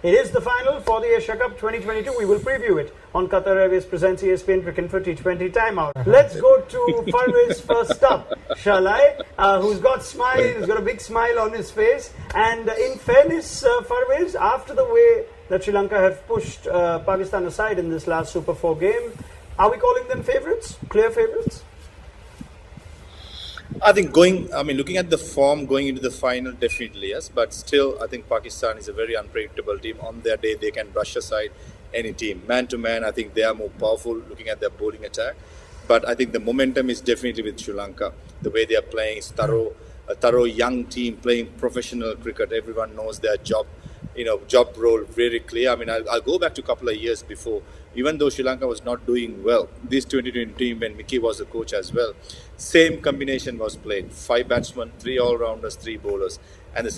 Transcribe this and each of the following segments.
It is the final for the Asia Cup 2022. We will preview it on Qatar Airways presents ESPN Cricket for T20 timeout. Let's go to Parvez first up, shall I? Who's got a big smile on his face. And in fairness, Parvez, after the way that Sri Lanka have pushed Pakistan aside in this last Super 4 game, are we calling them favourites? Clear favourites? I think looking at the form going into the final, definitely yes. But still, I think Pakistan is a very unpredictable team. On their day, they can brush aside any team. Man to man, I think they are more powerful looking at their bowling attack. But I think the momentum is definitely with Sri Lanka. The way they are playing is a thorough young team playing professional cricket. Everyone knows their job role very clear. I mean, I'll go back to a couple of years before. Even though Sri Lanka was not doing well, this 2020 team, when Mickey was the coach as well, same combination was played. 5 batsmen, 3 all-rounders, 3 bowlers. And the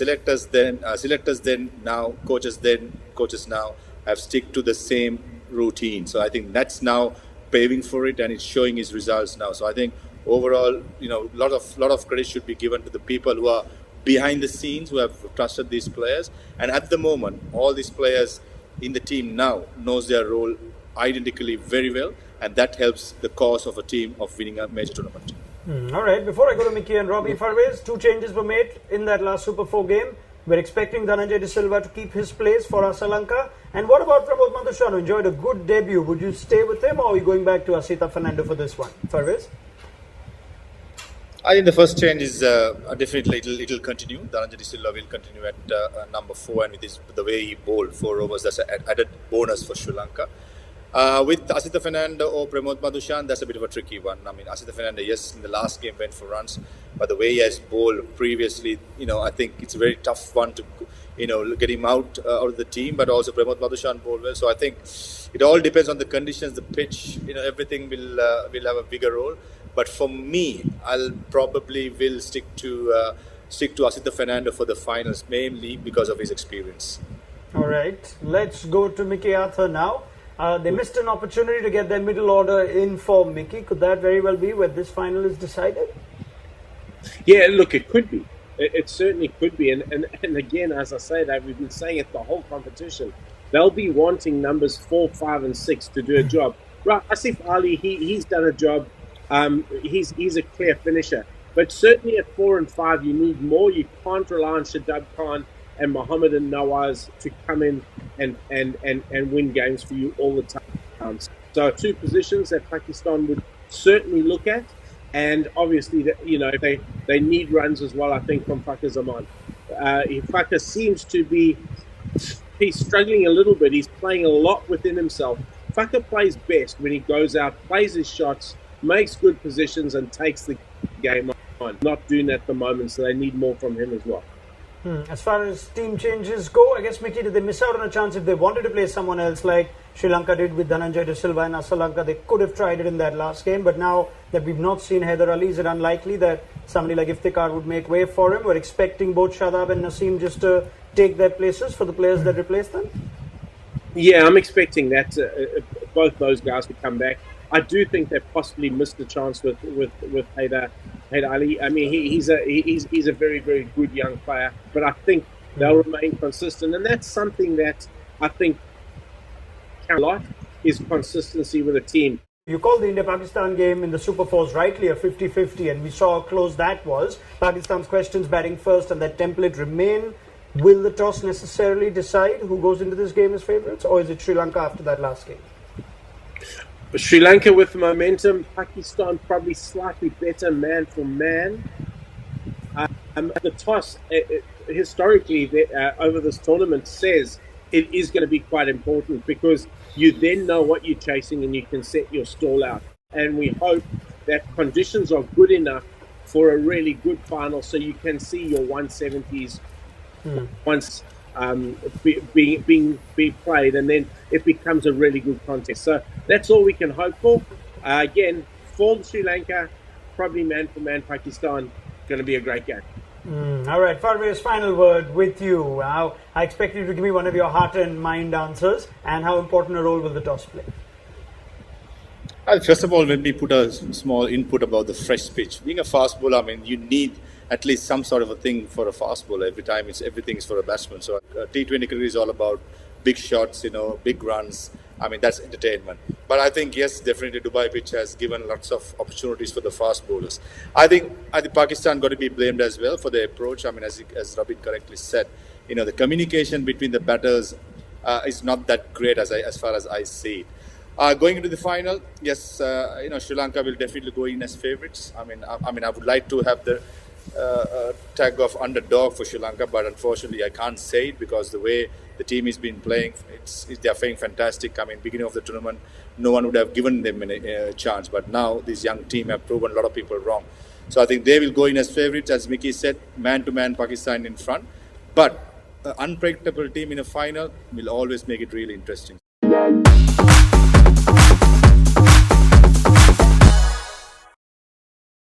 coaches now have stick to the same routine. So I think that's now paving for it, and it's showing its results now. So I think overall, lot of credit should be given to the people who are behind the scenes, who have trusted these players. And at the moment, all these players in the team now knows their role identically very well, and that helps the cause of a team of winning a major tournament. All right, before I go to Mickey and Robbie, Parvez, 2 changes were made in that last Super 4 game. We're expecting Dhananjay De Silva to keep his place for Sri Lanka. And what about Pramod Madushan, who enjoyed a good debut? Would you stay with him, or are you going back to Asita Fernando for this one? Parvez? I think the first change is definitely it'll continue. Dhananjay De Silva will continue at number 4, and with the way he bowled 4 overs, that's an added bonus for Sri Lanka. With Asita Fernando or Pramod Madushan, that's a bit of a tricky one. I mean, Asita Fernando, yes, in the last game went for runs, but the way he has bowled previously, I think it's a very tough one to, get him out of the team. But also Pramod Madushan bowled well, so I think it all depends on the conditions, the pitch. Everything will have a bigger role. But for me, I'll probably stick to Asita Fernando for the finals, mainly because of his experience. All right, let's go to Mickey Arthur now. They missed an opportunity to get their middle order in for Mickey. Could that very well be where this final is decided? Yeah, look, it could be. It certainly could be. And again, as I say that, we've been saying it the whole competition. They'll be wanting numbers 4, 5 and 6 to do a job. Right, Asif Ali, he's done a job. He's a clear finisher. But certainly at 4 and 5, you need more. You can't rely on Shadab Khan and Mohammedan Nawaz to come in and win games for you all the time. So 2 positions that Pakistan would certainly look at, and obviously they need runs as well, I think, from Fakhar Zaman. Fakhar seems to be struggling a little bit. He's playing a lot within himself. Fakhar plays best when he goes out, plays his shots, makes good positions and takes the game on. Not doing that at the moment, so they need more from him as well. As far as team changes go, I guess, Mickey, did they miss out on a chance if they wanted to play someone else like Sri Lanka did with Dhananjay De Silva and Sri Lanka? They could have tried it in that last game, but now that we've not seen Haider Ali, is it unlikely that somebody like Iftikhar would make way for him? We're expecting both Shadab and Naseem just to take their places for the players that replace them? Yeah, I'm expecting that both those guys would come back. I do think they possibly missed the chance with Haider Ali. I mean, he's a very, very good young player, but I think they'll remain consistent, and that's something that I think counts a lot, is consistency with a team. You called the India-Pakistan game in the Super 4s rightly a 50-50, and we saw how close that was. Pakistan's questions batting first, and that template remain. Will the toss necessarily decide who goes into this game as favourites, or is it Sri Lanka after that last game? Sri Lanka with momentum, Pakistan probably slightly better man for man. The toss, historically, over this tournament says it is going to be quite important, because you then know what you're chasing and you can set your stall out. And we hope that conditions are good enough for a really good final, so you can see your 170s once being played, and then it becomes a really good contest. So that's all we can hope for. Again, form Sri Lanka, probably man for man Pakistan, going to be a great game. All right, Parvez, final word with you. Now, I expect you to give me one of your heart and mind answers, and how important a role will the toss play? First of all, let me put a small input about the fresh pitch. Being a fast bowler, I mean, you need at least some sort of a thing for a fast bowler. Every time everything is for a batsman. So T20 cricket is all about big shots, big runs. I mean, that's entertainment. But I think, yes, definitely Dubai pitch has given lots of opportunities for the fast bowlers. I think Pakistan got to be blamed as well for their approach. I mean, as Robin correctly said, the communication between the batters is not that great as far as I see it. Going into the final, yes, Sri Lanka will definitely go in as favourites. I would like to have the tag of underdog for Sri Lanka, but unfortunately I can't say it because the way the team has been playing, they're playing fantastic. I mean, beginning of the tournament, no one would have given them a chance, but now this young team have proven a lot of people wrong. So I think they will go in as favourites, as Mickey said, man-to-man Pakistan in front. But an unpredictable team in a final will always make it really interesting.